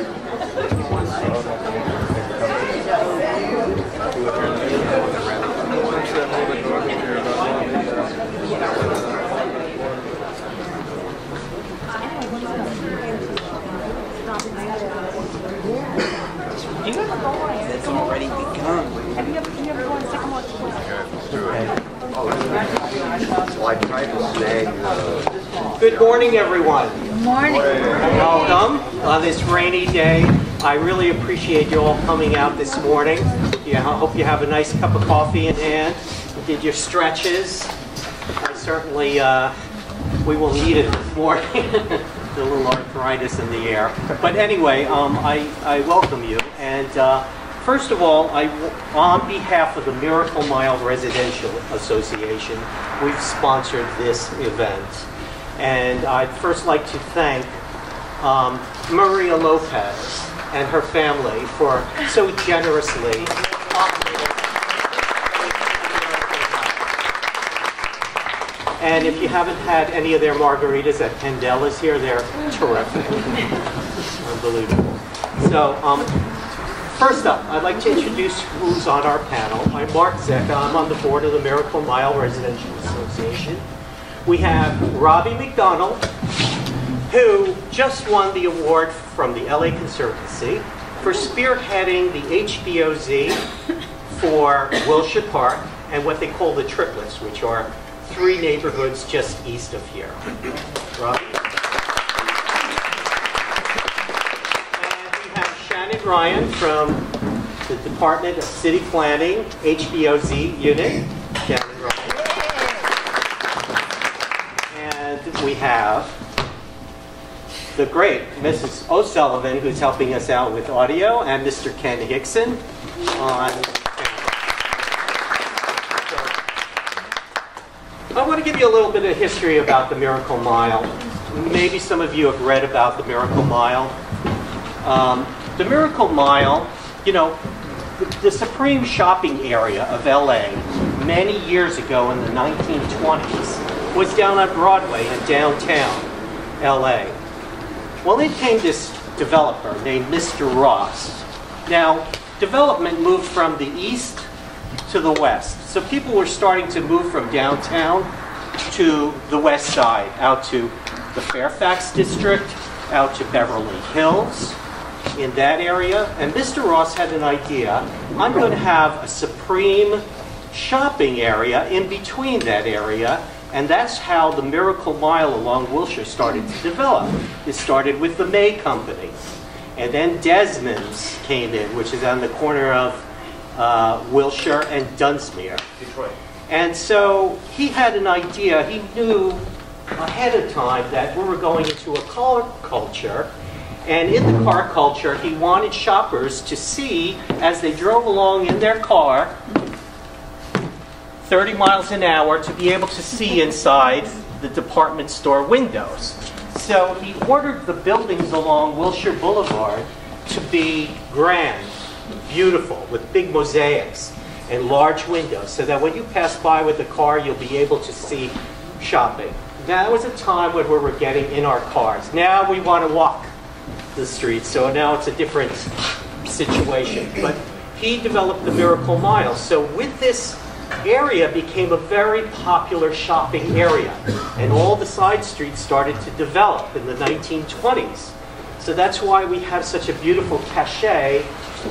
It's already begun. Have you ever gone to second watch? Well, I tried to snag Good morning, everyone. Good morning. Welcome on this rainy day. I really appreciate you all coming out this morning. Yeah, I hope you have a nice cup of coffee in hand. You did your stretches. I certainly, we will need it this morning. A little arthritis in the air. But anyway, I welcome you. And first of all, on behalf of the Miracle Mile Residential Association, we've sponsored this event. And I'd first like to thank Maria Lopez and her family for so generously And if you haven't had any of their margaritas at Pendella's here, they're terrific. Unbelievable. So, first up, I'd like to introduce who's on our panel. I'm Mark Zecca. I'm on the board of the Miracle Mile Residential Association. We have Robbie McDonald, who just won the award from the LA Conservancy for spearheading the HPOZ for Wilshire Park and what they call the triplets, which are 3 neighborhoods just east of here. Robbie? And we have Shannon Ryan from the Department of City Planning, HPOZ unit. Shannon Ryan. And we have the great Mrs. O'Sullivan, who's helping us out with audio, and Mr. Ken Hickson on I want to give you a little bit of history about the Miracle Mile. Maybe some of you have read about the Miracle Mile. The Miracle Mile, you know, the supreme shopping area of LA many years ago in the 1920s was down on Broadway in downtown LA. Well, then came this developer named Mr. Ross. Now, development moved from the east to the west. So people were starting to move from downtown to the west side, out to the Fairfax district, out to Beverly Hills, in that area. And Mr. Ross had an idea. I'm going to have a supreme shopping area in between that area. And that's how the Miracle Mile along Wilshire started to develop. It started with the May Company. And then Desmond's came in, which is on the corner of Wilshire and Dunsmuir. Detroit. And so he had an idea. He knew ahead of time that we were going into a car culture. And in the car culture, he wanted shoppers to see, as they drove along in their car, 30 miles an hour, to be able to see inside the department store windows. So he ordered the buildings along Wilshire Boulevard to be grand, beautiful, with big mosaics and large windows, so that when you pass by with the car, you'll be able to see shopping. That was a time when we were getting in our cars. Now we want to walk the streets, so now it's a different situation. But he developed the Miracle Mile. So with this area became a very popular shopping area, and all the side streets started to develop in the 1920s. So that's why we have such a beautiful cachet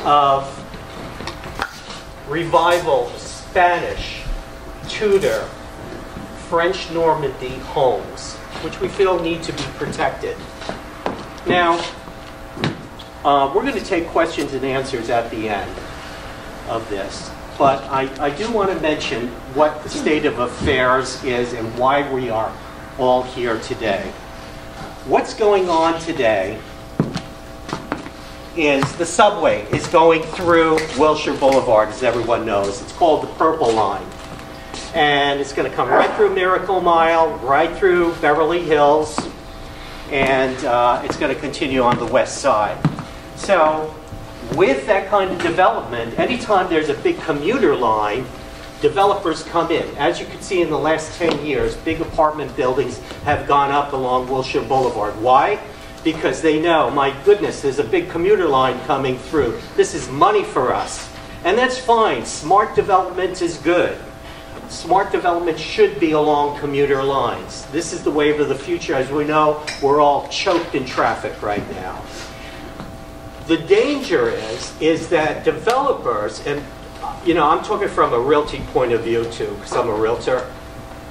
of revival, Spanish, Tudor, French Normandy homes, which we feel need to be protected. Now, we're going to take questions and answers at the end of this, but I do want to mention what the state of affairs is and why we are all here today. What's going on today is the subway is going through Wilshire Boulevard, as everyone knows. It's called the Purple Line. And it's going to come right through Miracle Mile, right through Beverly Hills, and it's going to continue on the west side. So with that kind of development, anytime there's a big commuter line, developers come in. As you can see in the last 10 years, big apartment buildings have gone up along Wilshire Boulevard. Why? because they know, my goodness, there's a big commuter line coming through. This is money for us. And that's fine. Smart development is good. Smart development should be along commuter lines. This is the wave of the future. As we know, we're all choked in traffic right now. The danger is that developers, and I'm talking from a realty point of view too, because I'm a realtor.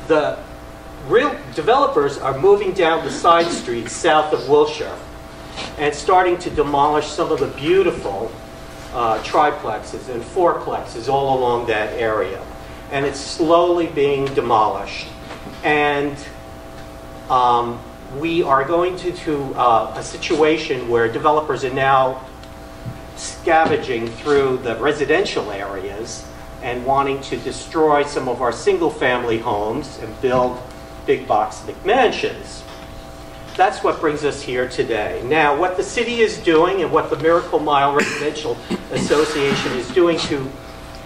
The real developers are moving down the side streets south of Wilshire and starting to demolish some of the beautiful triplexes and fourplexes all along that area. And it's slowly being demolished. And we are going to a situation where developers are now scavenging through the residential areas and wanting to destroy some of our single-family homes and build big box McMansions. That's what brings us here today. Now, what the city is doing and what the Miracle Mile Residential Association is doing to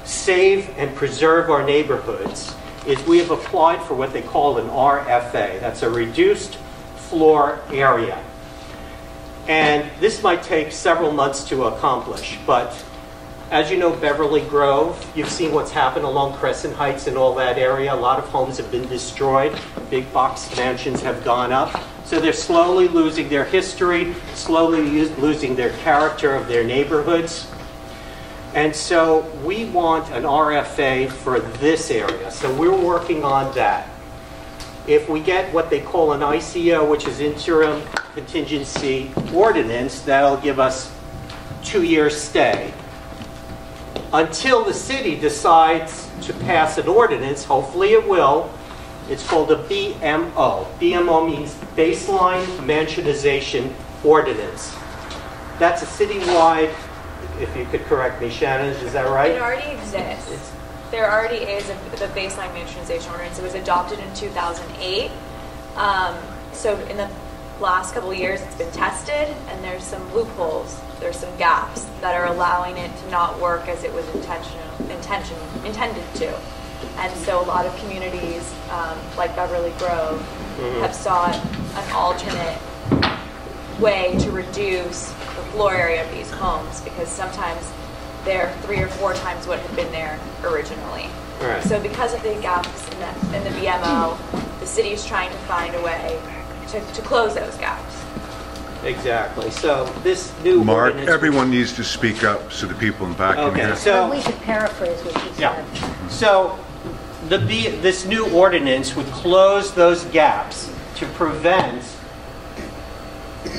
save and preserve our neighborhoods is we have applied for what they call an RFA. That's a reduced floor area. And this might take several months to accomplish, but as you know, Beverly Grove, you've seen what's happened along Crescent Heights and all that area. A lot of homes have been destroyed. Big box mansions have gone up. So they're slowly losing their history, slowly losing their character of their neighborhoods. And so we want an RFA for this area. So we're working on that. If we get what they call an ICO, which is interim contingency ordinance, that'll give us 2-year stay. Until the city decides to pass an ordinance, hopefully it will. It's called a BMO. BMO means Baseline Mansionization Ordinance. That's a citywide, if you could correct me, Shannon, is that right? It already exists. There already is the Baseline Mansionization Ordinance. It was adopted in 2008. So in the last couple of years, it's been tested, and there's some loopholes. There's some gaps that are allowing it to not work as it was intended to. And so a lot of communities, like Beverly Grove, have sought an alternate way to reduce the floor area of these homes, because sometimes they're 3 or 4 times what had been there originally. Right. So because of the gaps in the BMO, the city is trying to find a way to close those gaps. Exactly. So this new Mark, ordinance, everyone needs to speak up so the people in the back can hear. okay, so We should paraphrase what you said. so this new ordinance would close those gaps to prevent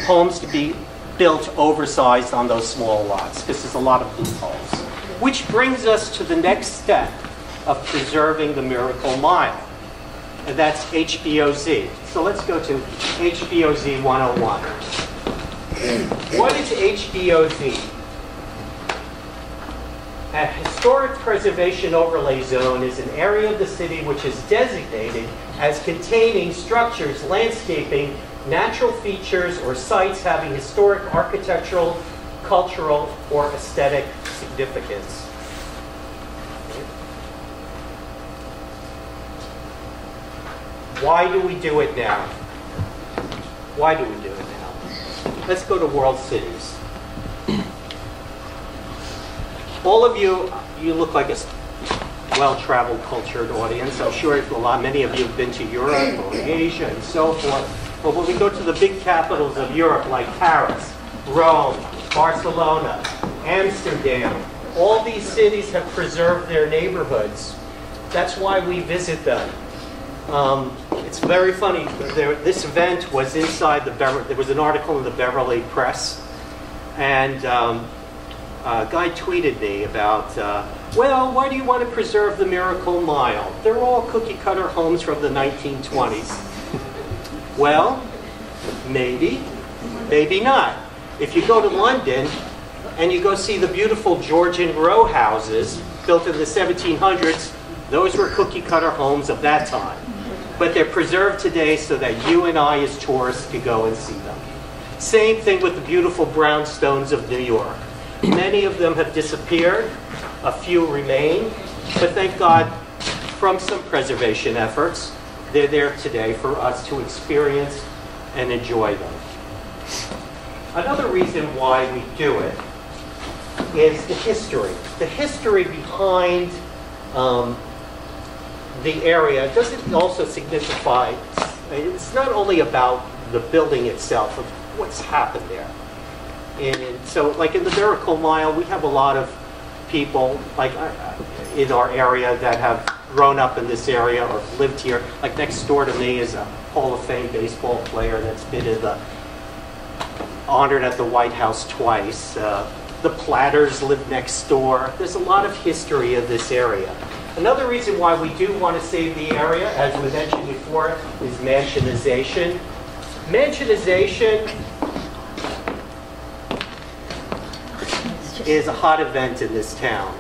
homes to be built oversized on those small lots, because there's a lot of loopholes. Which brings us to the next step of preserving the Miracle Mile, and that's HPOZ. So let's go to HPOZ 101. What is HPOZ? A historic preservation overlay zone is an area of the city which is designated as containing structures, landscaping, natural features, or sites having historic, architectural, cultural, or aesthetic significance. Why do we do it now? Why do we do it now? Let's go to world cities. All of you look like a well-traveled, cultured audience. I'm sure many of you have been to Europe or Asia and so forth. But when we go to the big capitals of Europe, like Paris, Rome, Barcelona, Amsterdam, all these cities have preserved their neighborhoods. That's why we visit them. It's very funny. This event was inside the Beverly. There was an article in the Beverly Press, and a guy tweeted me about, well, why do you want to preserve the Miracle Mile? They're all cookie-cutter homes from the 1920s. Well, maybe, maybe not. If you go to London and you go see the beautiful Georgian row houses built in the 1700s, those were cookie-cutter homes of that time. But they're preserved today so that you and I as tourists can go and see them. Same thing with the beautiful brownstones of New York. Many of them have disappeared, a few remain, but thank God, from some preservation efforts, they're there today for us to experience and enjoy them. Another reason why we do it is the history. The history behind the area doesn't also signify, it's not only about the building itself, of what's happened there. And so, like in the Miracle Mile, we have a lot of people, like in our area, that have grown up in this area or lived here. Like next door to me is a Hall of Fame baseball player that's been honored at the White House twice. The Platters live next door. There's a lot of history of this area. Another reason why we do want to save the area, as we mentioned before, is mansionization. Mansionization is a hot event in this town.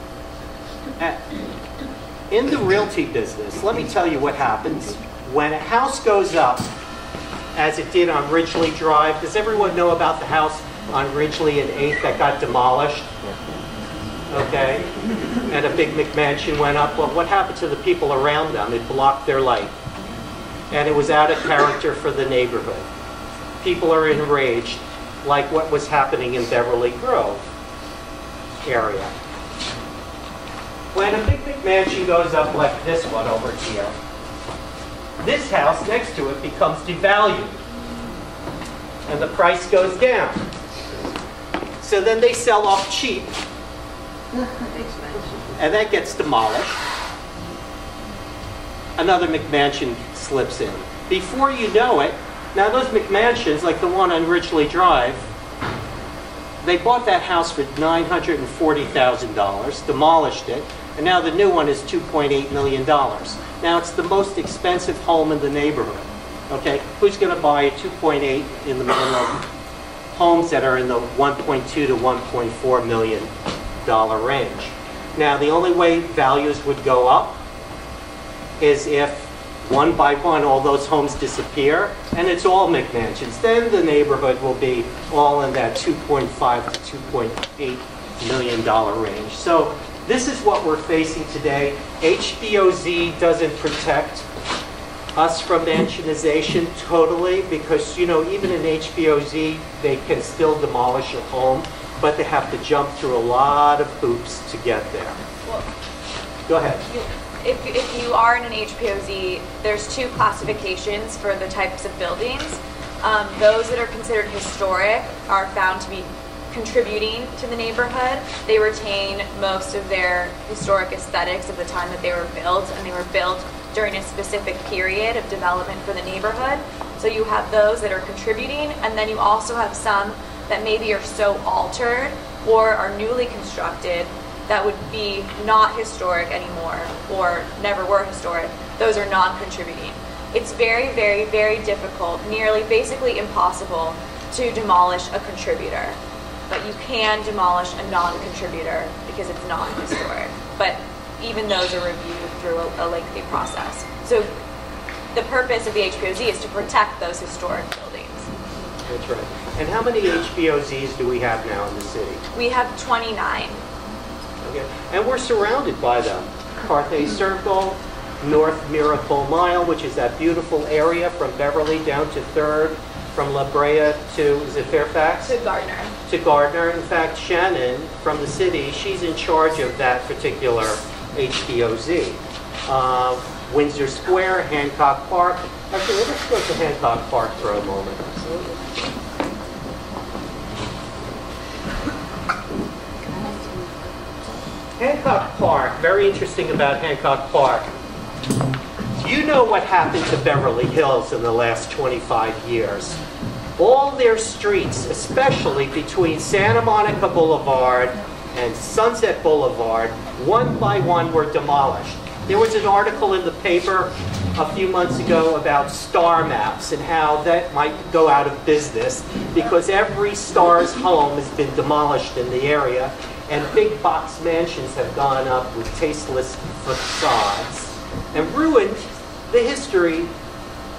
In the realty business, let me tell you what happens. When a house goes up, as it did on Ridgely Drive, does everyone know about the house on Ridgely and 8th that got demolished? Okay, and a big McMansion went up. Well, what happened to the people around them? It blocked their light. And it was out of character for the neighborhood. People are enraged, like what was happening in Beverly Grove area. When a big McMansion goes up like this one over here, this house next to it becomes devalued. And the price goes down. So then they sell off cheap. And that gets demolished. Another McMansion slips in. Before you know it, now those McMansions, like the one on Ridgely Drive, they bought that house for $940,000, demolished it, and now the new one is $2.8 million. Now it's the most expensive home in the neighborhood. Okay, who's going to buy a 2.8 in the middle of homes that are in the 1.2 to 1.4 million dollar range? Now the only way values would go up is if one by one all those homes disappear and it's all McMansions. Then the neighborhood will be all in that 2.5 to 2.8 million dollar range. So this is what we're facing today. HPOZ doesn't protect us from mansionization totally, because even in HPOZ they can still demolish a home, but they have to jump through a lot of hoops to get there. Well, go ahead. If you are in an HPOZ, there's two classifications for the types of buildings. Those that are considered historic are found to be contributing to the neighborhood. They retain most of their historic aesthetics of the time that they were built, and they were built during a specific period of development for the neighborhood. So you have those that are contributing, and then you also have some that maybe are so altered or are newly constructed that would be not historic anymore or never were historic. Those are non-contributing. It's very, very, very difficult, nearly basically impossible, to demolish a contributor. But you can demolish a non-contributor because it's non-historic. But even those are reviewed through a lengthy process. So the purpose of the HPOZ is to protect those historic buildings. That's right. And how many HPOZs do we have now in the city? We have 29. Okay. And we're surrounded by them. Carthay Circle, North Miracle Mile, which is that beautiful area from Beverly down to 3rd, from La Brea to, is it Fairfax? To Gardner. To Gardner. In fact, Shannon from the city, she's in charge of that particular HPOZ. Windsor Square, Hancock Park. Actually, let's go to Hancock Park for a moment. Hancock Park, very interesting about Hancock Park. You know what happened to Beverly Hills in the last 25 years. All their streets, especially between Santa Monica Boulevard and Sunset Boulevard, one by one were demolished. There was an article in the paper a few months ago about star maps and how that might go out of business because every star's home has been demolished in the area, and big box mansions have gone up with tasteless facades and ruined the history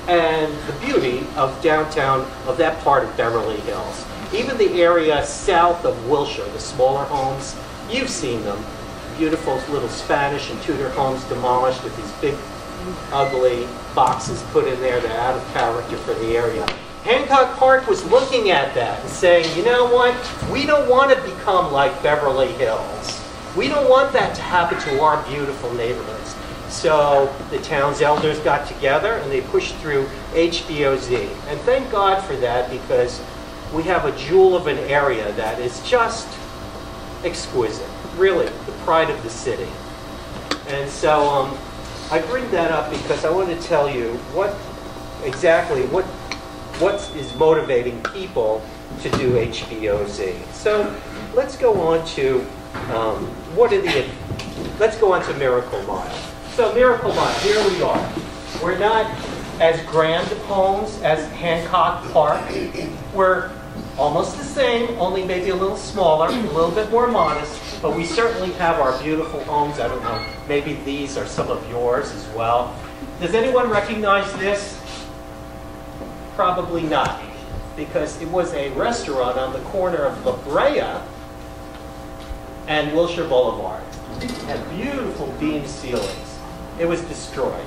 and the beauty of downtown, of that part of Beverly Hills. Even the area south of Wilshire, the smaller homes, you've seen them. Beautiful little Spanish and Tudor homes demolished with these big, ugly boxes put in there that are out of character for the area. Hancock Park was looking at that and saying, you know what, we don't want to become like Beverly Hills. We don't want that to happen to our beautiful neighborhoods. So the town's elders got together and they pushed through HPOZ. And thank God for that, because we have a jewel of an area that is just exquisite. Really, the pride of the city. And so I bring that up because I want to tell you what is motivating people to do HPOZ. So let's go on to let's go on to Miracle Mile. So Miracle Mile, here we are. We're not as grand of homes as Hancock Park. We're almost the same, only maybe a little smaller, a little bit more modest, but we certainly have our beautiful homes. I don't know, maybe these are some of yours as well. Does anyone recognize this? Probably not, because it was a restaurant on the corner of La Brea and Wilshire Boulevard. It had beautiful beam ceilings. It was destroyed.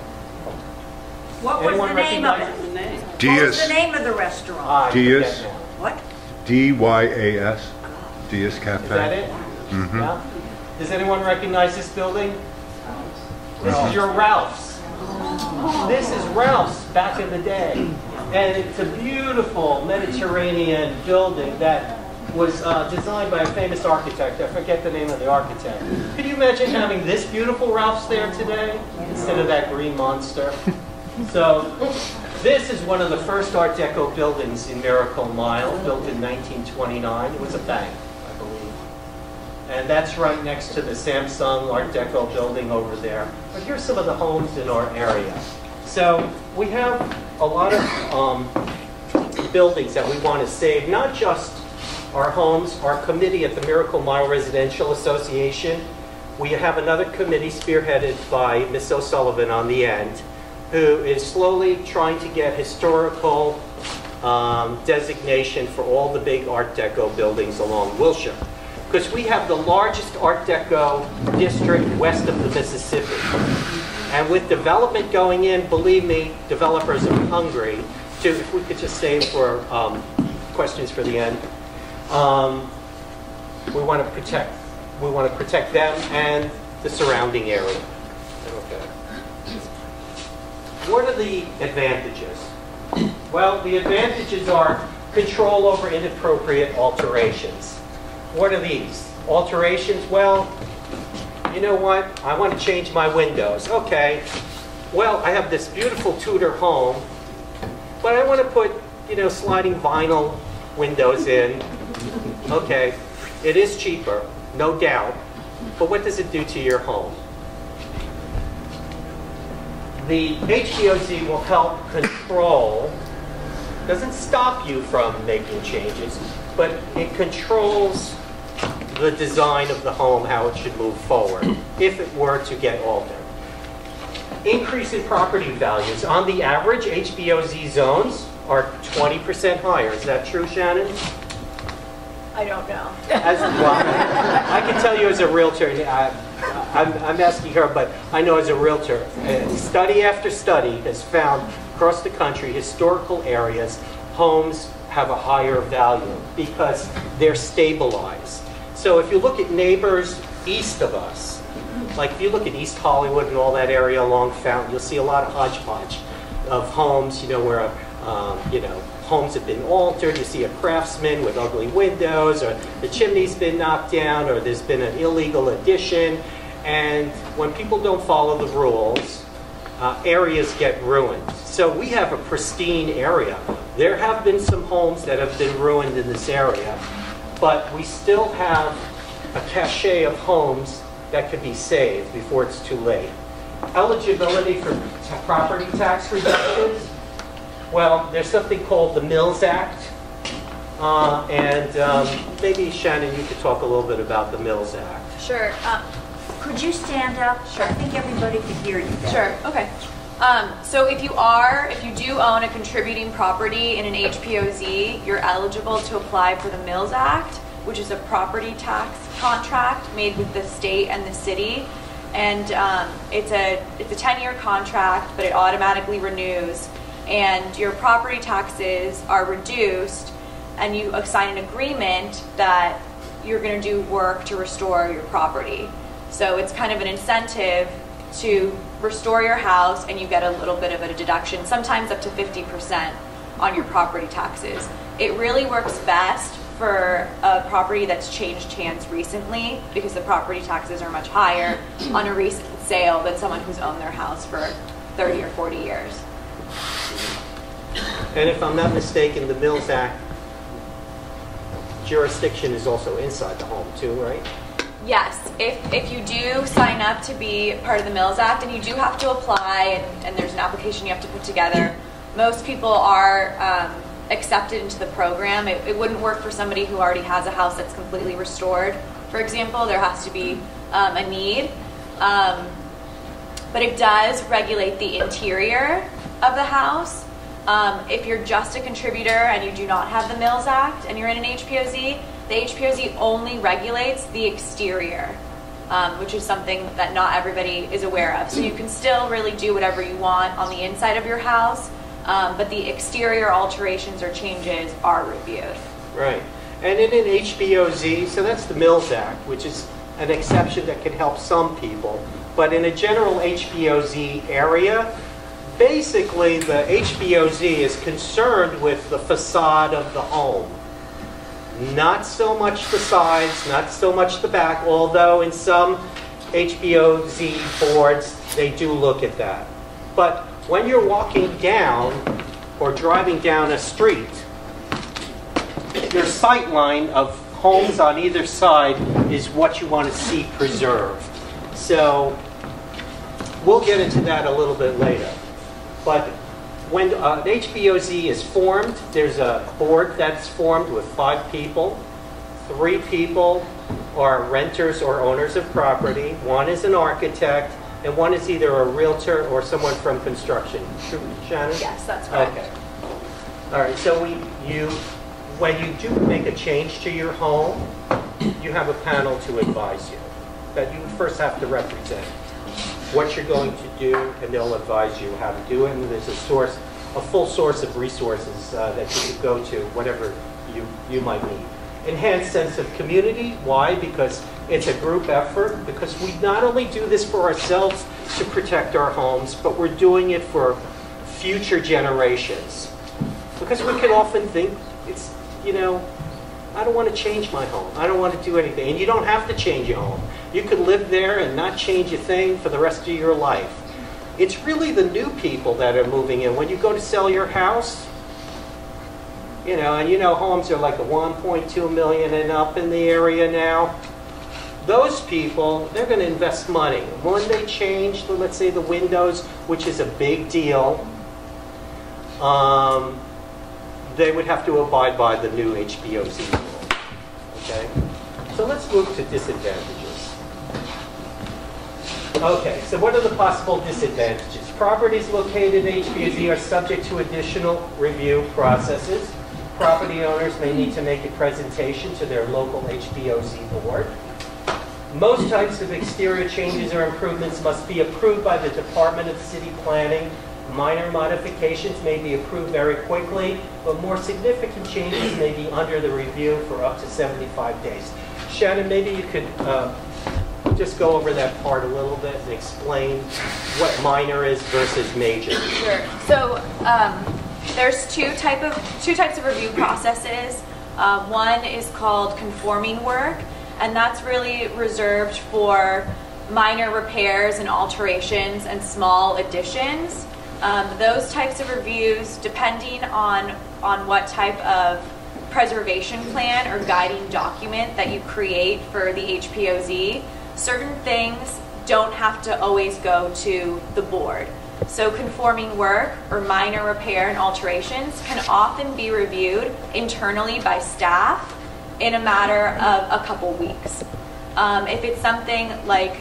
What was Anyone the name of recognize it? What was Diaz. the name of the restaurant? I forget Diaz. now. What? D-Y-A-S. Diaz Cafe. Is that it? Mm-hmm. Yeah. Does anyone recognize this building? This is your Ralph's. This is Ralph's back in the day. And it's a beautiful Mediterranean building that was designed by a famous architect. I forget the name of the architect. Could you imagine having this beautiful Ralph's there today instead of that green monster? So this is one of the first Art Deco buildings in Miracle Mile, built in 1929. It was a bank, I believe. And that's right next to the Samsung Art Deco building over there. But here's some of the homes in our area. So we have a lot of buildings that we want to save, not just our homes. Our committee at the Miracle Mile Residential Association, we have another committee spearheaded by Miss O'Sullivan on the end, who is slowly trying to get historical designation for all the big Art Deco buildings along Wilshire. Because we have the largest Art Deco district west of the Mississippi. And with development going in, believe me, developers are hungry to, if we could just save for questions for the end, we want to protect them and the surrounding area. Okay. What are the advantages? Well, the advantages are control over inappropriate alterations. What are these? Alterations, well, you know what? I want to change my windows. Okay. Well, I have this beautiful Tudor home, but I want to put, sliding vinyl windows in. Okay. It is cheaper, no doubt, but what does it do to your home? The HPOZ will help control, doesn't stop you from making changes, but it controls the design of the home, how it should move forward, if it were to get altered. Increase in property values. On the average, HPOZ zones are 20% higher. Is that true, Shannon? I don't know. I can tell you as a realtor, I'm asking her, but I know as a realtor, study after study has found across the country, historical areas, homes have a higher value because they're stabilized. So if you look at neighbors east of us, like if you look at East Hollywood and all that area along Fountain, you'll see a lot of hodgepodge of homes, where, homes have been altered. You see a craftsman with ugly windows, or the chimney's been knocked down, or there's been an illegal addition. And when people don't follow the rules, areas get ruined. So we have a pristine area. There have been some homes that have been ruined in this area, but we still have a cachet of homes that could be saved before it's too late. Eligibility for property tax reductions. Well, there's something called the Mills Act. Maybe, Shannon, you could talk a little bit about the Mills Act. Sure. Could you stand up? Sure. I think everybody could hear you better. Sure. Okay. So if you do own a contributing property in an HPOZ, you're eligible to apply for the Mills Act, which is a property tax contract made with the state and the city. And it's a 10-year contract, but it automatically renews. and your property taxes are reduced, and you sign an agreement that you're going to do work to restore your property. So it's kind of an incentive to restore your house, and you get a little bit of a deduction, sometimes up to 50% on your property taxes. It really works best for a property that's changed hands recently, because the property taxes are much higher on a recent sale than someone who's owned their house for 30 or 40 years. And if I'm not mistaken, the Mills Act jurisdiction is also inside the home too, right? Yes, if you do sign up to be part of the Mills Act, and you do have to apply, and there's an application you have to put together, most people are accepted into the program. It wouldn't work for somebody who already has a house that's completely restored. For example, there has to be a need. But it does regulate the interior of the house. If you're just a contributor and you do not have the Mills Act and you're in an HPOZ, the HPOZ only regulates the exterior, which is something that not everybody is aware of. So you can still really do whatever you want on the inside of your house, but the exterior alterations or changes are reviewed. Right. And in an HPOZ, so that's the Mills Act, which is an exception that can help some people. But in a general HPOZ area, basically the HPOZ is concerned with the facade of the home. Not so much the sides, not so much the back, although in some HPOZ boards they do look at that. But when you're walking down or driving down a street, your sight line of homes on either side is what you want to see preserved. So we'll get into that a little bit later. But when an HPOZ is formed, there's a board that's formed with 5 people. 3 people are renters or owners of property. 1 is an architect, and 1 is either a realtor or someone from construction. Shannon? Yes, that's correct. Okay. All right, so when you do make a change to your home, you have a panel to advise you that you first have to represent what you're going to do, and they'll advise you how to do it. And there's a full source of resources that you can go to, whatever you might need. Enhanced sense of community. Why? Because it's a group effort. Because we not only do this for ourselves to protect our homes, but we're doing it for future generations. Because we can often think, it's, I don't want to change my home. I don't want to do anything. And you don't have to change your home. You could live there and not change a thing for the rest of your life. It's really the new people that are moving in. When you go to sell your house, and homes are like a 1.2 million and up in the area now. Those people, they're going to invest money. When they change, let's say the windows, which is a big deal, they would have to abide by the new HPOZ rule. Okay? So let's move to disadvantages. Okay, so what are the possible disadvantages? Properties located in HPOZ are subject to additional review processes. Property owners may need to make a presentation to their local HPOZ board. Most types of exterior changes or improvements must be approved by the Department of City Planning. Minor modifications may be approved very quickly, but more significant changes may be under the review for up to 75 days. Shannon, maybe you could just go over that part a little bit and explain what minor is versus major. Sure. So there's two types of review processes. One is called conforming work, and that's really reserved for minor repairs and alterations and small additions. Those types of reviews, depending on what type of preservation plan or guiding document that you create for the HPOZ, certain things don't have to always go to the board. So conforming work or minor repair and alterations can often be reviewed internally by staff in a matter of a couple weeks. If it's something like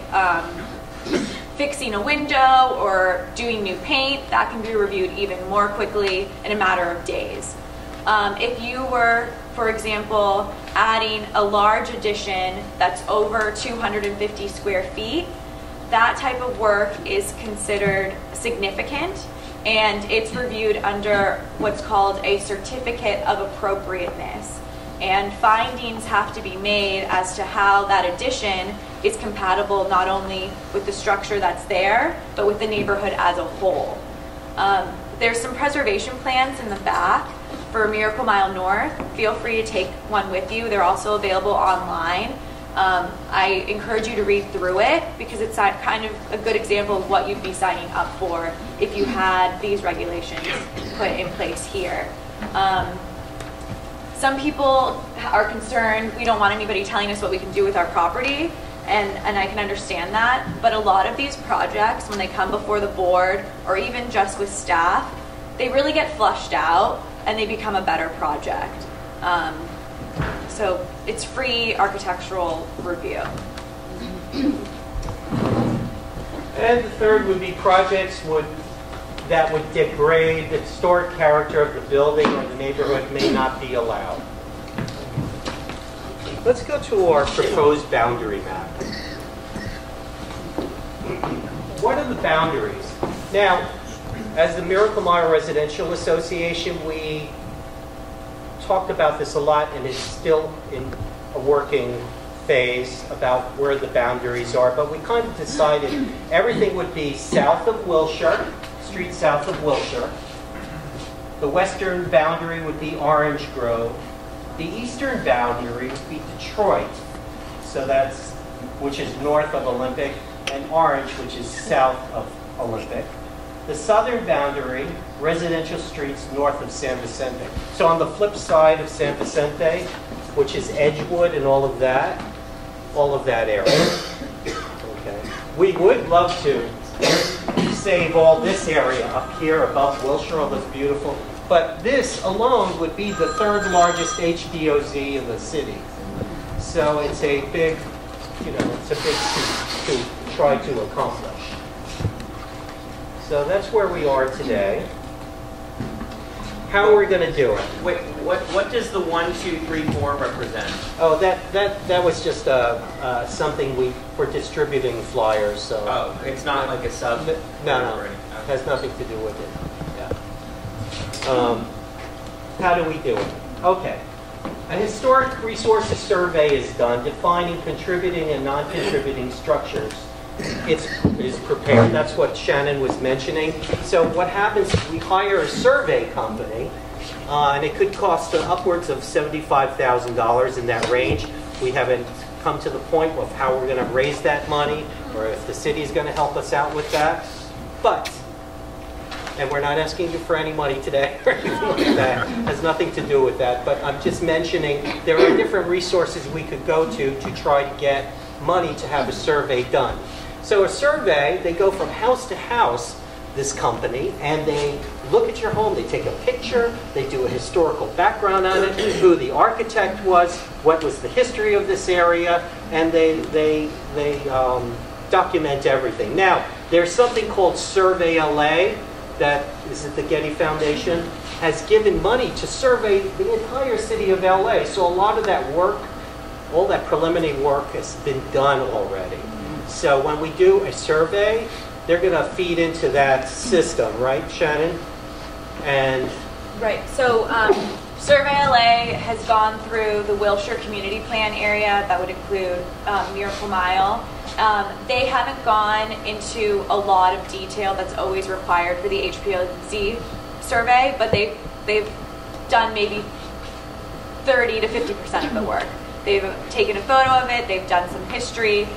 fixing a window or doing new paint, that can be reviewed even more quickly in a matter of days. If you were, for example, adding a large addition that's over 250 square feet, that type of work is considered significant, and it's reviewed under what's called a certificate of appropriateness. And findings have to be made as to how that addition is compatible not only with the structure that's there, but with the neighborhood as a whole. There's some preservation plans in the back for Miracle Mile North. Feel free to take one with you. They're also available online. I encourage you to read through it because it's kind of a good example of what you'd be signing up for if you had these regulations put in place here. Some people are concerned we don't want anybody telling us what we can do with our property, and I can understand that, but a lot of these projects, when they come before the board or even just with staff, they really get flushed out and they become a better project. So it's free architectural review. And the third would be projects that would degrade the historic character of the building or the neighborhood may not be allowed. Let's go to our proposed boundary map. What are the boundaries? Now, as the Miracle Mile Residential Association, we talked about this a lot, and it's still in a working phase about where the boundaries are, but we kind of decided everything would be south of Wilshire, street south of Wilshire. The western boundary would be Orange Grove. The eastern boundary would be Detroit, so that's, which is north of Olympic, and Orange, which is south of Olympic. The southern boundary, residential streets north of San Vicente. So on the flip side of San Vicente, which is Edgewood and all of that area. Okay. We would love to save all this area up here above Wilshire, all this beautiful, but this alone would be the third largest HPOZ in the city. So it's a big, it's a big feat to try to accomplish. So that's where we are today. How are we going to do it? Wait, what does the 1, 2, 3, 4 represent? Oh, that was just something for distributing flyers. So. Oh, it's not like a sub? No. It has nothing to do with it. Yeah. How do we do it? Okay. A historic resources survey is done defining contributing and non-contributing structures. It is prepared. That's what Shannon was mentioning. So what happens is we hire a survey company, and it could cost upwards of $75,000 in that range. We haven't come to the point of how we're going to raise that money or if the city is going to help us out with that. But, and we're not asking you for any money today or anything like that. It has nothing to do with that. But I'm just mentioning there are different resources we could go to try to get money to have a survey done. So a survey, they go from house to house, this company, and they look at your home, they take a picture, they do a historical background on it, who the architect was, what was the history of this area, and they document everything. Now, there's something called Survey LA, that is it the Getty Foundation, has given money to survey the entire city of LA. So a lot of that work, all that preliminary work has been done already. So when we do a survey, they're going to feed into that system, right, Shannon? And right. So Survey LA has gone through the Wilshire Community Plan area. That would include Miracle Mile. They haven't gone into a lot of detail that's always required for the HPOZ survey, but they've done maybe 30 to 50% of the work. They've taken a photo of it. They've done some history.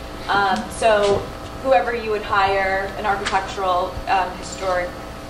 So whoever you would hire, an architectural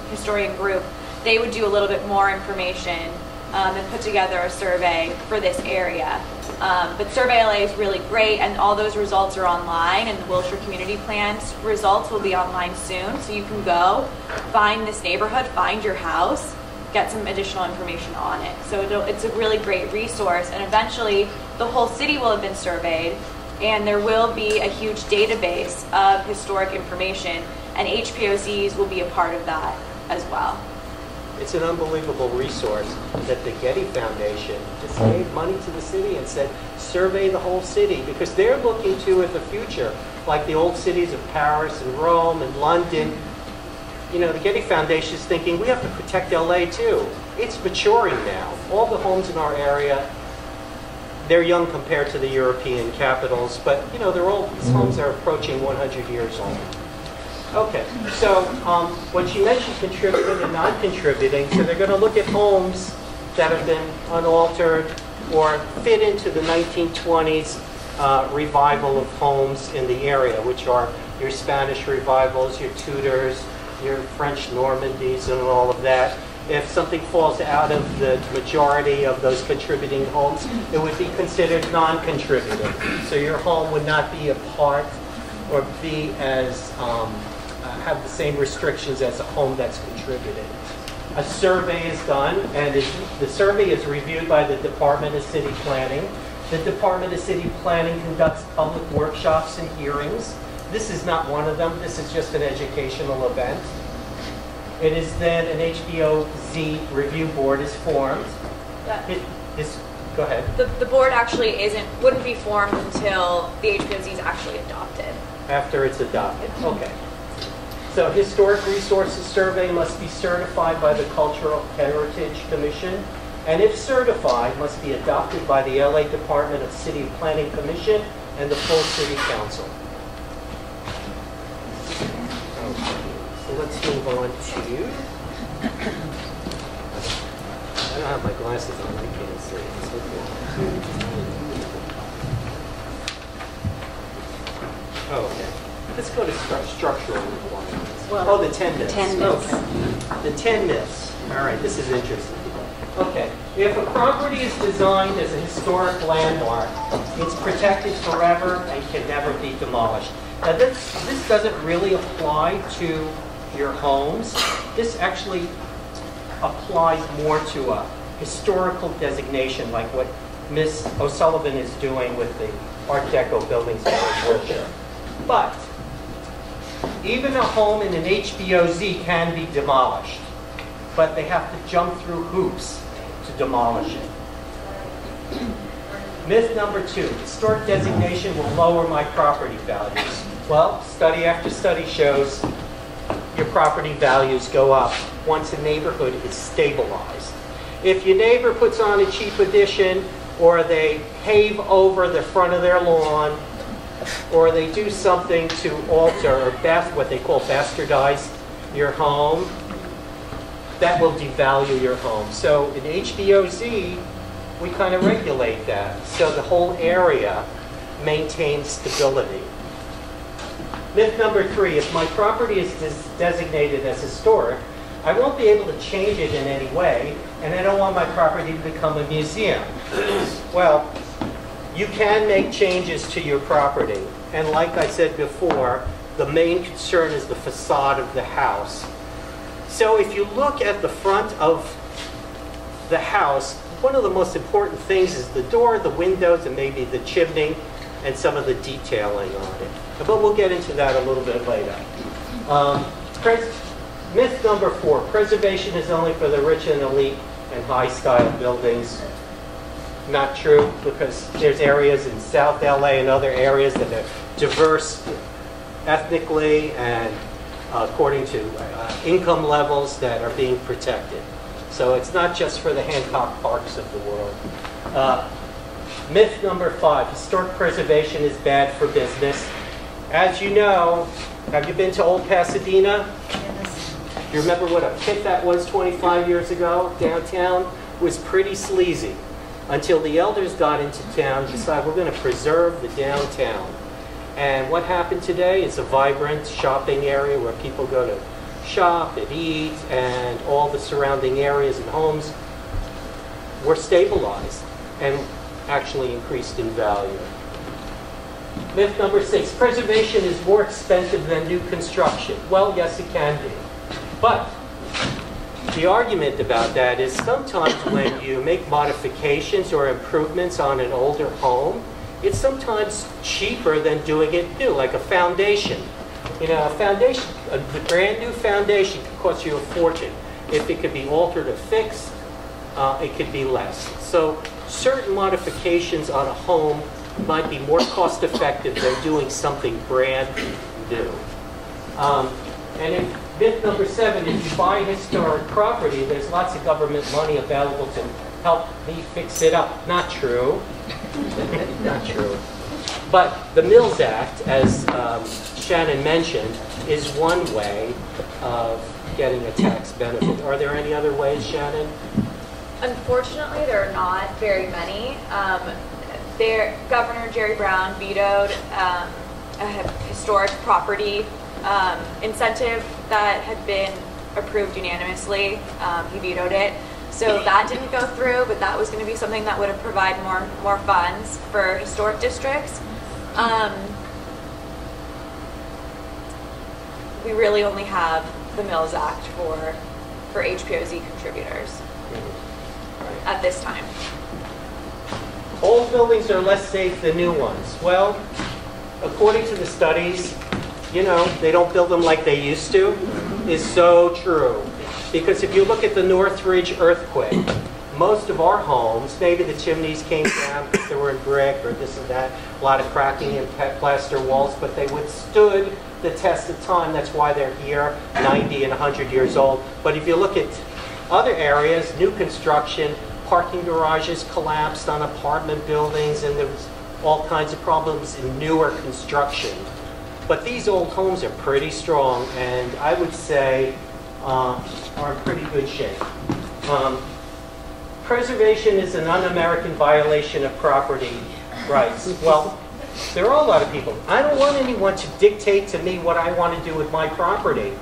historian group, they would do a little bit more information and put together a survey for this area. But Survey LA is really great, and all those results are online, and the Wilshire Community Plan's results will be online soon. So you can go, find this neighborhood, find your house, get some additional information on it. So it's a really great resource, and eventually the whole city will have been surveyed, and there will be a huge database of historic information, and HPOZs will be a part of that as well. it's an unbelievable resource that the Getty Foundation just gave money to the city and said, survey the whole city, because they're looking to at the future, like the old cities of Paris and Rome and London. you know, the Getty Foundation is thinking we have to protect LA too. It's maturing now. All the homes in our area, they're young compared to the European capitals, but you know, these homes are approaching 100 years old. Okay, so when she mentioned contributing and non-contributing, so they're going to look at homes that have been unaltered or fit into the 1920s revival of homes in the area, which are your Spanish revivals, your Tudors, your French Normandys, and all of that. If something falls out of the majority of those contributing homes, it would be considered non-contributing. So your home would not be a part or be as have the same restrictions as a home that's contributing. A survey is done, and the survey is reviewed by the Department of City Planning. The Department of City Planning conducts public workshops and hearings. This is not one of them. This is just an educational event. It is then an HPOZ review board is formed. Go ahead. The board actually wouldn't be formed until the HPOZ is actually adopted. After it's adopted. Okay. So historic resources survey must be certified by the Cultural Heritage Commission, and if certified, must be adopted by the LA Department of City Planning Commission and the full City Council. Okay. So let's move on to, I don't have my glasses on, I can't see. Oh, okay. Let's go to structural requirements. Well, the 10 myths. 10 myths. Okay. The 10 myths. All right, this is interesting. Okay, if a property is designed as a historic landmark, it's protected forever and can never be demolished. Now this doesn't really apply to your homes. This actually applies more to a historical designation like what Ms. O'Sullivan is doing with the Art Deco buildings in Wilshire. But even a home in an HPOZ can be demolished, but they have to jump through hoops to demolish it. Myth number 2, historic designation will lower my property values. Well, study after study shows your property values go up once a neighborhood is stabilized. If your neighbor puts on a cheap addition, or they pave over the front of their lawn, or they do something to alter or what they call bastardize your home, that will devalue your home. So in HPOZ, we kind of regulate that. So the whole area maintains stability. Myth number 3, if my property is designated as historic, I won't be able to change it in any way, and I don't want my property to become a museum. Well, you can make changes to your property. And like I said before, the main concern is the facade of the house. So if you look at the front of the house, one of the most important things is the door, the windows, and maybe the chimney, and some of the detailing on it. But we'll get into that a little bit later. Myth number 4, preservation is only for the rich and elite and high-style buildings. Not true, because there's areas in South LA and other areas that are diverse ethnically and according to income levels that are being protected. So it's not just for the Hancock Parks of the world. Myth number 5, historic preservation is bad for business. As you know, have you been to Old Pasadena? Yes. You remember what a pit that was 25 years ago downtown? It was pretty sleazy until the elders got into town and decided we're going to preserve the downtown. And what happened today is a vibrant shopping area where people go to shop and eat, and all the surrounding areas and homes were stabilized and actually increased in value. Myth number 6, preservation is more expensive than new construction. Well, yes, it can be. But the argument about that is sometimes when you make modifications or improvements on an older home, it's sometimes cheaper than doing it new, like a foundation. You know, a foundation, a brand new foundation could cost you a fortune. If it could be altered or fixed, it could be less. So certain modifications on a home might be more cost effective than doing something brand new. And myth number 7, if you buy historic property, there's lots of government money available to help me fix it up. Not true. Not true. But the Mills Act, as Shannon mentioned, is one way of getting a tax benefit. Are there any other ways, Shannon? Unfortunately, there are not very many. Governor Jerry Brown vetoed a historic property incentive that had been approved unanimously. He vetoed it. So that didn't go through, but that was going to be something that would have provided more funds for historic districts. We really only have the Mills Act for HPOZ contributors at this time. Old buildings are less safe than new ones. Well, according to the studies, you know, they don't build them like they used to, is so true. Because if you look at the Northridge earthquake, most of our homes, maybe the chimneys came down because they were in brick or this and that, a lot of cracking in plaster walls, but they withstood the test of time. That's why they're here, 90 and 100 years old. But if you look at other areas, new construction, parking garages collapsed on apartment buildings, and there was all kinds of problems in newer construction. But these old homes are pretty strong, and I would say are in pretty good shape. Preservation is an un-American violation of property rights. Well, there are a lot of people. I don't want anyone to dictate to me what I want to do with my property.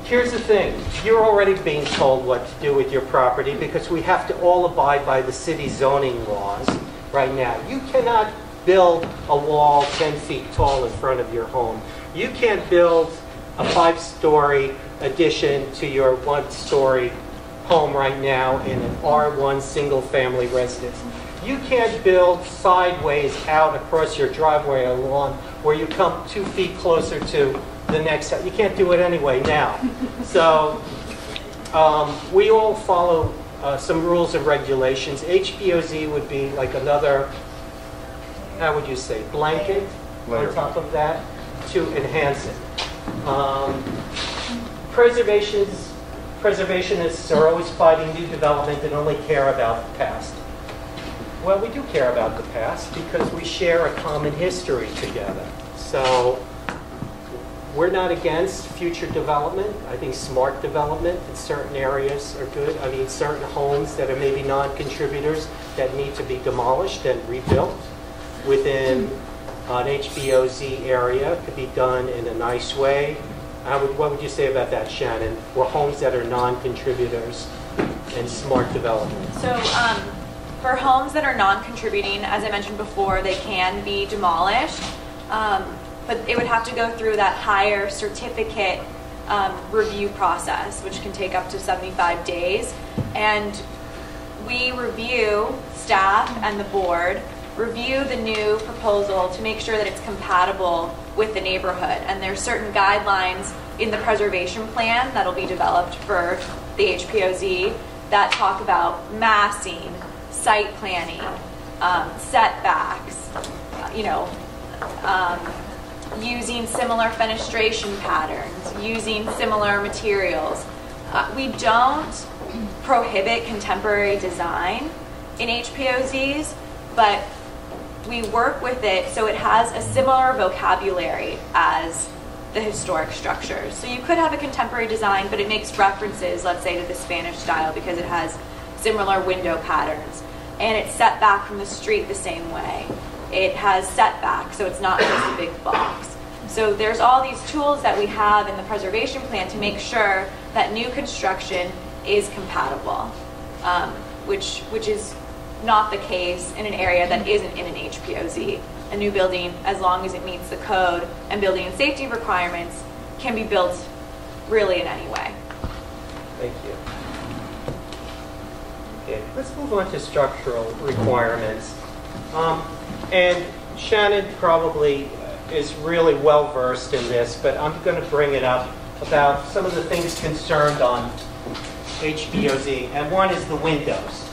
Here's the thing. You're already being told what to do with your property because we have to all abide by the city zoning laws right now. You cannot build a wall 10 feet tall in front of your home. You can't build a 5-story addition to your 1-story home right now in an R1 single-family residence. You can't build sideways out across your driveway or lawn where you come 2 feet closer to the next house. You can't do it anyway now. So we all follow some rules and regulations. HPOZ would be like another, how would you say, blanket on top of that to enhance it. Preservationists are always fighting new development and only care about the past. Well, we do care about the past because we share a common history together. So we're not against future development. I think smart development in certain areas are good. I mean, certain homes that are maybe non-contributors that need to be demolished and rebuilt within an HPOZ area could be done in a nice way. What would you say about that, Shannon? Or homes that are non-contributors and smart development? So for homes that are non-contributing, as I mentioned before, they can be demolished, but it would have to go through that higher certificate review process, which can take up to 75 days. And we review, staff and the board, review the new proposal to make sure that it's compatible with the neighborhood. And there's certain guidelines in the preservation plan that'll be developed for the HPOZ that talk about massing, site planning, setbacks, using similar fenestration patterns, using similar materials. We don't prohibit contemporary design in HPOZs, but we work with it so it has a similar vocabulary as the historic structures. So you could have a contemporary design, but it makes references, let's say, to the Spanish style because it has similar window patterns. And it's set back from the street the same way. It has setback, so it's not just a big box. So there's all these tools that we have in the preservation plan to make sure that new construction is compatible, which is not the case in an area that isn't in an HPOZ. A new building, as long as it meets the code and building and safety requirements, can be built really in any way. Thank you. Okay, let's move on to structural requirements. And Shannon probably is really well versed in this, but I'm going to bring it up about some of the things concerned on HPOZ. And one is the windows.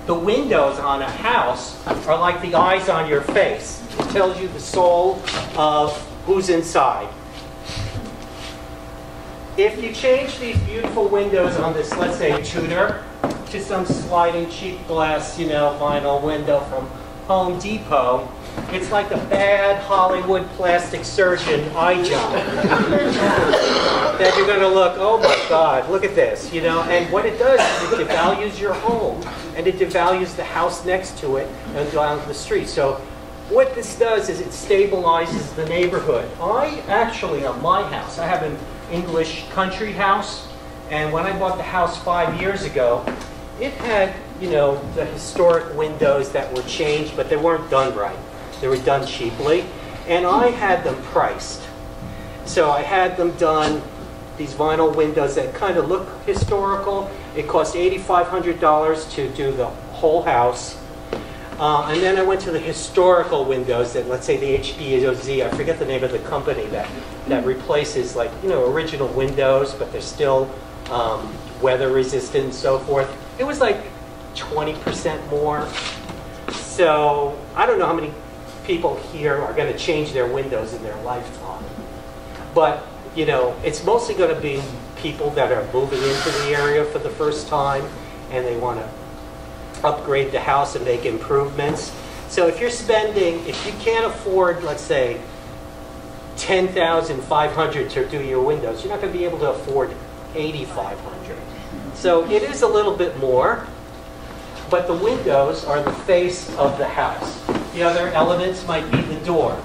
The windows on a house are like the eyes on your face. It tells you the soul of who's inside. if you change these beautiful windows on this, let's say, Tudor, to some sliding cheap glass, vinyl window from Home Depot, it's like a bad Hollywood plastic surgeon eye job. That you're going to look, oh my God, look at this, And what it does is it devalues your home, and it devalues the house next to it and down the street. So what this does is it stabilizes the neighborhood. I actually, on my house, I have an English country house, and when I bought the house 5 years ago, it had, the historic windows that were changed, but they weren't done right. They were done cheaply, and I had them priced. So I had them done, these vinyl windows that kind of look historical. It cost $8,500 to do the whole house. And then I went to the historical windows that, let's say the HPOZ, I forget the name of the company that replaces original windows, but they're still weather resistant and so forth. It was like 20% more. So I don't know how many people here are going to change their windows in their lifetime. But, it's mostly going to be people that are moving into the area for the first time, and they want to upgrade the house and make improvements. So if you can't afford, let's say, $10,500 to do your windows, you're not going to be able to afford $8,500. So it is a little bit more, but the windows are the face of the house. The other elements might be the door.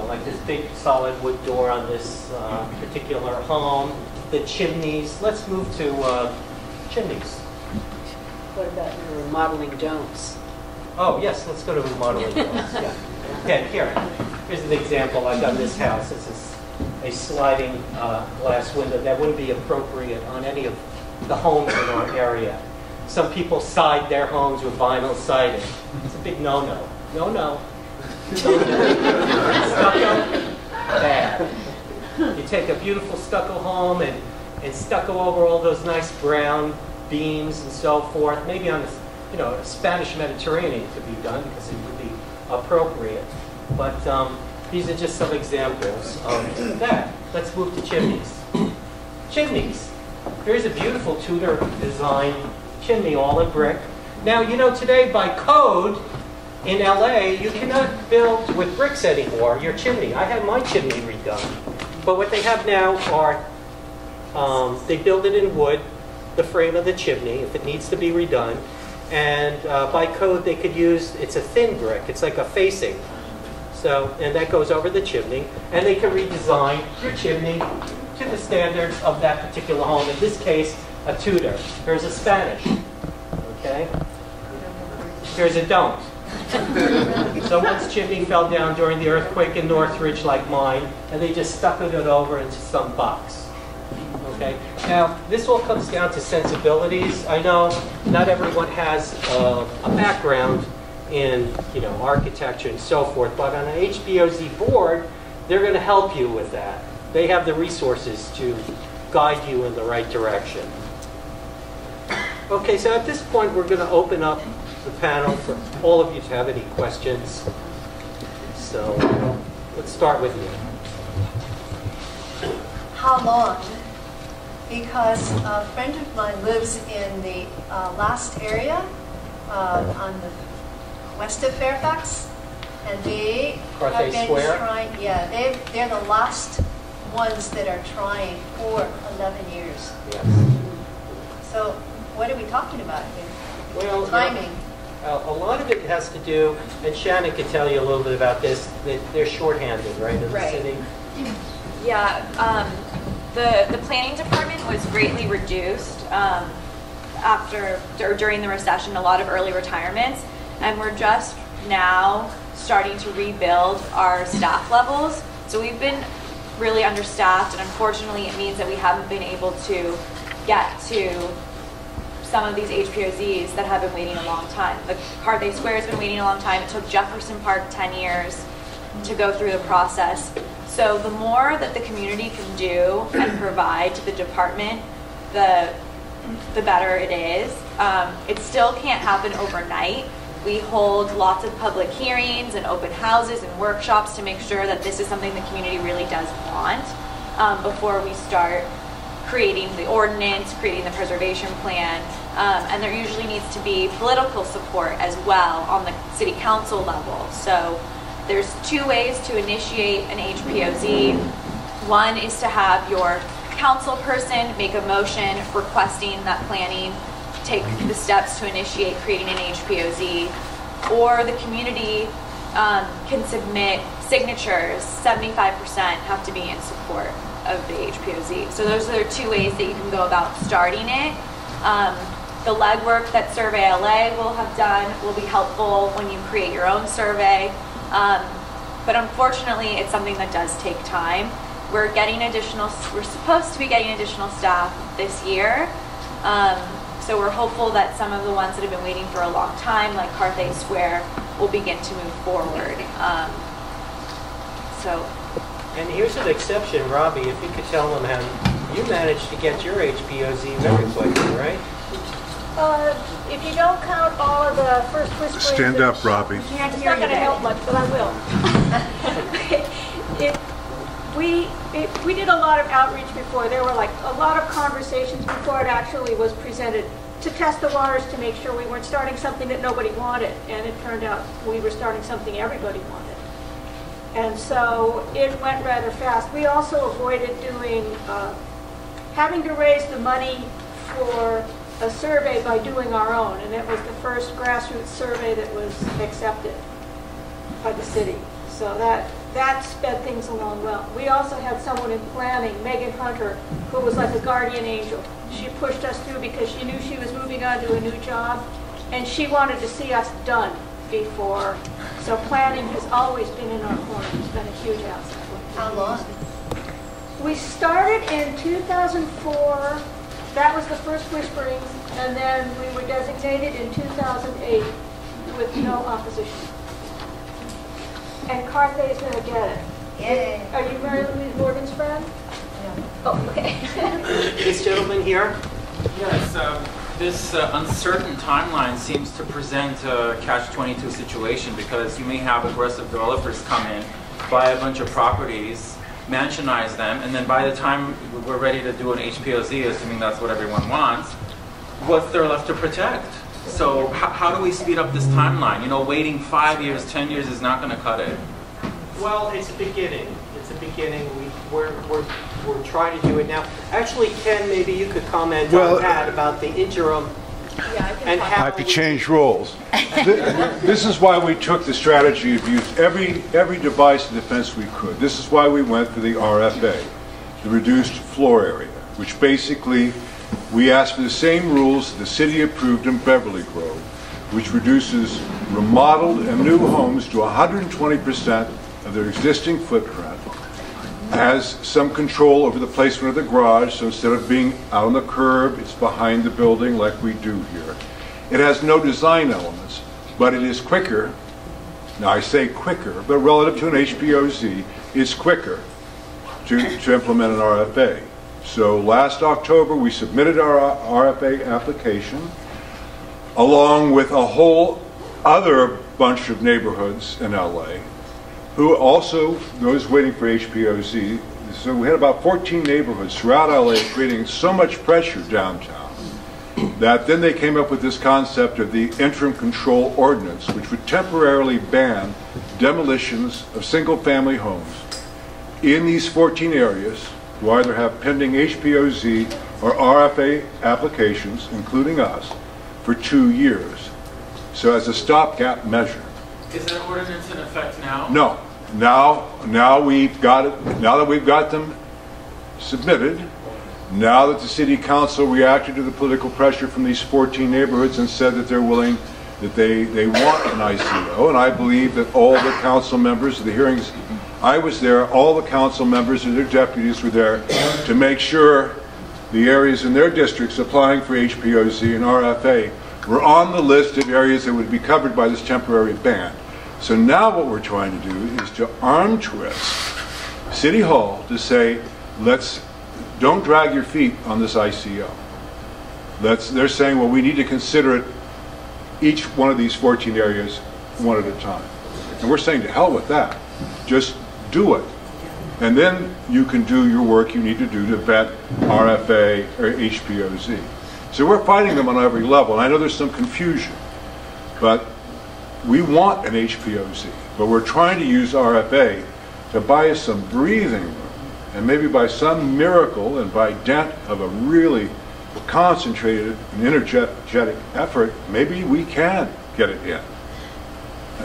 Like this big solid wood door on this particular home. The chimneys. Let's move to chimneys. What about your remodeling don'ts? Oh, yes, let's go to remodeling don'ts. Yeah. Okay, here's an example. I've done this house. This is a sliding glass window that wouldn't be appropriate on any of the homes in our area. Some people side their homes with vinyl siding. It's a big no-no. No-no. Stucco, bad. You take a beautiful stucco home and stucco over all those nice brown beams and so forth. Maybe on a Spanish Mediterranean could be done because it would be appropriate. But these are just some examples of that. Let's move to chimneys. Chimneys. Here's a beautiful Tudor design chimney, all in brick. Now, today by code, in LA, you cannot build with bricks anymore, your chimney. I had my chimney redone. But what they have now are, they build it in wood, the frame of the chimney, if it needs to be redone. And by code, they could use, it's a thin brick. It's like a facing. And that goes over the chimney. And they can redesign your chimney to the standards of that particular home. In this case, a Tudor. Here's a Spanish. Okay? Here's a don't. Someone's chimney fell down during the earthquake in Northridge like mine, and they just stuccoed it over into some box. Okay? Now, this all comes down to sensibilities. I know not everyone has a background in architecture and so forth, but on an HPOZ board, they're going to help you with that. They have the resources to guide you in the right direction. Okay, so at this point, we're going to open up the panel for all of you to have any questions. So let's start with you. How long? Because a friend of mine lives in the last area on the west of Fairfax, and they have been trying. Yeah, they're the last ones that are trying for 11 years. Yes. So what are we talking about here? Well, timing. A lot of it has to do, and Shannon could tell you a little bit about this, that they're shorthanded, right, in the city? Yeah, the planning department was greatly reduced during the recession, a lot of early retirements, and we're just now starting to rebuild our staff levels. So we've been really understaffed, and unfortunately it means that we haven't been able to get to some of these HPOZs that have been waiting a long time. The Carthay Square has been waiting a long time. It took Jefferson Park 10 years to go through the process. So the more that the community can do and provide to the department, the better it is. It still can't happen overnight. We hold lots of public hearings and open houses and workshops to make sure that this is something the community really does want. before we start creating the ordinance, creating the preservation plan, and there usually needs to be political support as well on the city council level. So there's two ways to initiate an HPOZ. One is to have your council person make a motion requesting that planning take the steps to initiate creating an HPOZ, or the community can submit signatures. 75% have to be in support of the HPOZ. So those are the two ways that you can go about starting it. The legwork that Survey LA will have done will be helpful when you create your own survey. But unfortunately, it's something that does take time. We're supposed to be getting additional staff this year. So we're hopeful that some of the ones that have been waiting for a long time, like Carthay Square, will begin to move forward. And here's an exception, Robbie, if you could tell them how you managed to get your HPOZ very quickly, right? If you don't count all of the first whisperings... Stand up, Robbie. It's not going to help much, but I will. We did a lot of outreach before. There were like a lot of conversations before it actually was presented to test the waters, to make sure we weren't starting something that nobody wanted. And it turned out we were starting something everybody wanted. And so it went rather fast. We also avoided doing, having to raise the money for a survey by doing our own. And it was the first grassroots survey that was accepted by the city. So that sped things along well. We also had someone in planning, Megan Hunter, who was like a guardian angel. She pushed us through because she knew she was moving on to a new job, and she wanted to see us done before. So planning has always been in our corner. It's been a huge asset. How long? We started in 2004. That was the first whisperings, and then we were designated in 2008 with no opposition. And Carthay's going to get it. Yay. Are you Mary Louise Morgan's friend? Yeah. Oh, okay. This gentleman here? Yes, this uncertain timeline seems to present a catch-22 situation, because you may have aggressive developers come in, buy a bunch of properties, mansionize them, and then by the time we're ready to do an HPOZ, assuming that's what everyone wants, what's there left to protect? So how do we speed up this timeline? You know, waiting 5 years, 10 years is not going to cut it. Well, it's a beginning. It's a beginning. We're trying to do it now. Actually, Ken, maybe you could comment on that about the interim. Yeah, and I have to change roles. This is why we took the strategy of use every device of defense we could. This is why we went for the RFA, the reduced floor area, which basically we asked for the same rules the city approved in Beverly Grove, which reduces remodeled and new homes to 120% of their existing footprint, has some control over the placement of the garage, so instead of being out on the curb, it's behind the building like we do here. It has no design elements, but it is quicker. Now I say quicker, but relative to an HPOZ, it's quicker to implement an RFA. So last October we submitted our RFA application along with a whole other bunch of neighborhoods in LA who also, those waiting for HPOZ. So we had about 14 neighborhoods throughout LA creating so much pressure downtown that then they came up with this concept of the interim control ordinance, which would temporarily ban demolitions of single-family homes in these 14 areas who either have pending HPOZ or RFA applications, including us, for 2 years. So as a stopgap measure. Is that ordinance in effect now? No. Now we've got it. Now that we've got them submitted, now that the city council reacted to the political pressure from these 14 neighborhoods and said that they're willing, that they want an ICO, and I believe that all the council members of the hearings, I was there, all the council members and their deputies were there to make sure the areas in their districts applying for HPOZ and RFA were on the list of areas that would be covered by this temporary ban. So now what we're trying to do is to arm twist City Hall to say, don't drag your feet on this ICO. They're saying, well, we need to consider it, each one of these 14 areas, one at a time. And we're saying, to hell with that. Just do it. And then you can do your work you need to do to vet RFA or HPOZ. So we're fighting them on every level. And I know there's some confusion, but we want an HPOZ, but we're trying to use RFA to buy us some breathing room. And maybe by some miracle and by dint of a really concentrated and energetic effort, maybe we can get it in.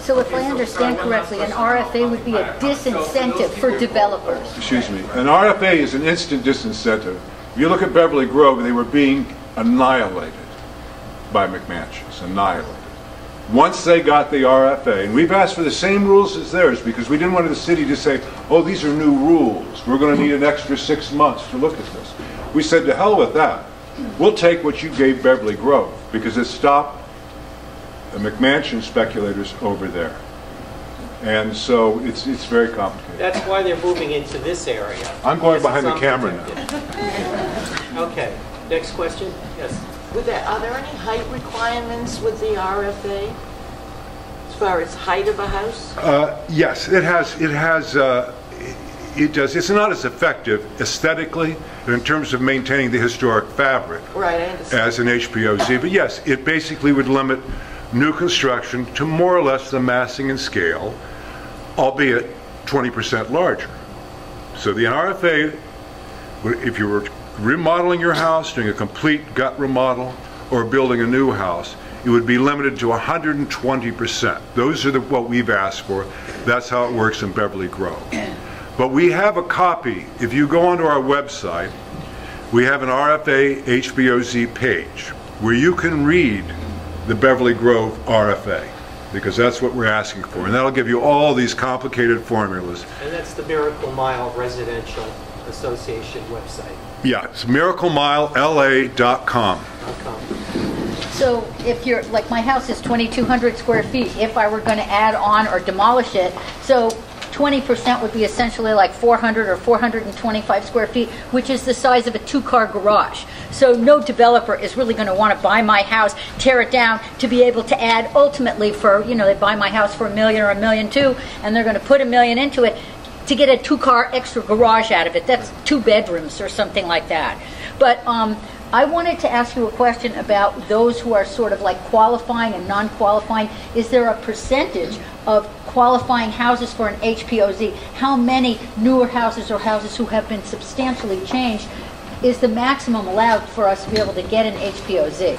So if I understand correctly, an RFA would be a disincentive for developers. Excuse me. An RFA is an instant disincentive. If you look at Beverly Grove, they were being annihilated by McMansions, annihilated. Once they got the RFA, and we've asked for the same rules as theirs because we didn't want the city to say, oh, these are new rules. We're going to need an extra 6 months to look at this. We said, to hell with that. We'll take what you gave Beverly Grove because it stopped the McMansion speculators over there. And so it's very complicated. That's why they're moving into this area. I'm going Because behind the it's camera unprotected. Okay, next question? Yes. Are there any height requirements with the RFA as far as height of a house? Yes, it does. It's not as effective aesthetically in terms of maintaining the historic fabric Right, I understand. as an HPOZ. But yes, it basically would limit new construction to more or less the massing and scale, albeit 20% larger. So the RFA, if you were remodeling your house, doing a complete gut remodel, or building a new house, it would be limited to 120%. Those are what we've asked for. That's how it works in Beverly Grove. But we have a copy. If you go onto our website, we have an RFA HPOZ page where you can read the Beverly Grove RFA, because that's what we're asking for. And that'll give you all these complicated formulas. And that's the Miracle Mile Residential Association website. Yeah, it's miraclemilela.com. So if you're, like my house is 2,200 square feet, if I were going to add on or demolish it, so 20% would be essentially like 400 or 425 square feet, which is the size of a 2-car garage. So no developer is really going to want to buy my house, tear it down to be able to add ultimately for, they buy my house for $1 million or $1.2 million, and they're going to put $1 million into it to get a 2-car extra garage out of it. That's 2 bedrooms or something like that. But I wanted to ask you a question about those who are sort of like qualifying and non-qualifying. Is there a percentage of qualifying houses for an HPOZ? How many newer houses or houses who have been substantially changed is the maximum allowed for us to be able to get an HPOZ?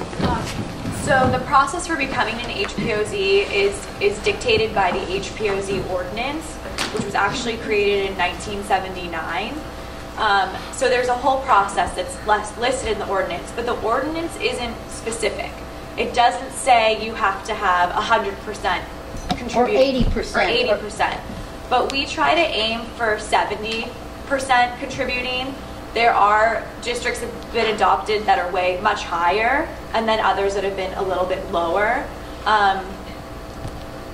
So the process for becoming an HPOZ is dictated by the HPOZ ordinance, which was actually created in 1979. So there's a whole process that's listed in the ordinance, but the ordinance isn't specific. It doesn't say you have to have 100% contributing. Or 80%. But we try to aim for 70% contributing. There are districts that have been adopted that are way much higher, and then others that have been a little bit lower.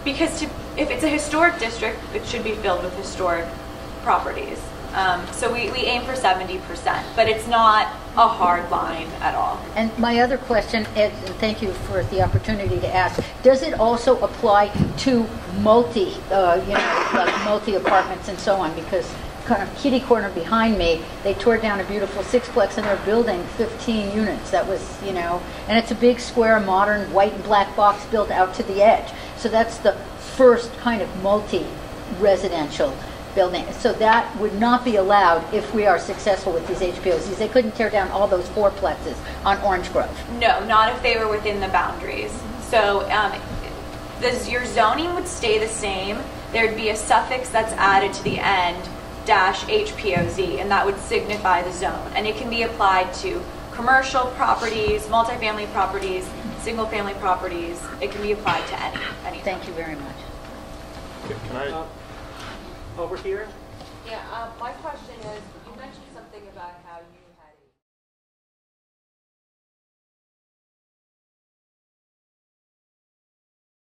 Because if it's a historic district, it should be filled with historic properties. So we aim for 70%, but it's not a hard line at all. And my other question is, and thank you for the opportunity to ask, does it also apply to multi apartments and so on? Because kind of kitty corner behind me, they tore down a beautiful 6-plex and they're building 15 units. That was, and it's a big square, modern white and black box built out to the edge. So that's the first kind of multi-residential building. So that would not be allowed if we are successful with these HPOZs. They couldn't tear down all those 4-plexes on Orange Grove. No, not if they were within the boundaries. So your zoning would stay the same. There'd be a suffix that's added to the end, -HPOZ, and that would signify the zone. And it can be applied to commercial properties, multifamily properties, single-family properties. It can be applied to any. Thank you very much. Can I? Over here? Yeah, my question is,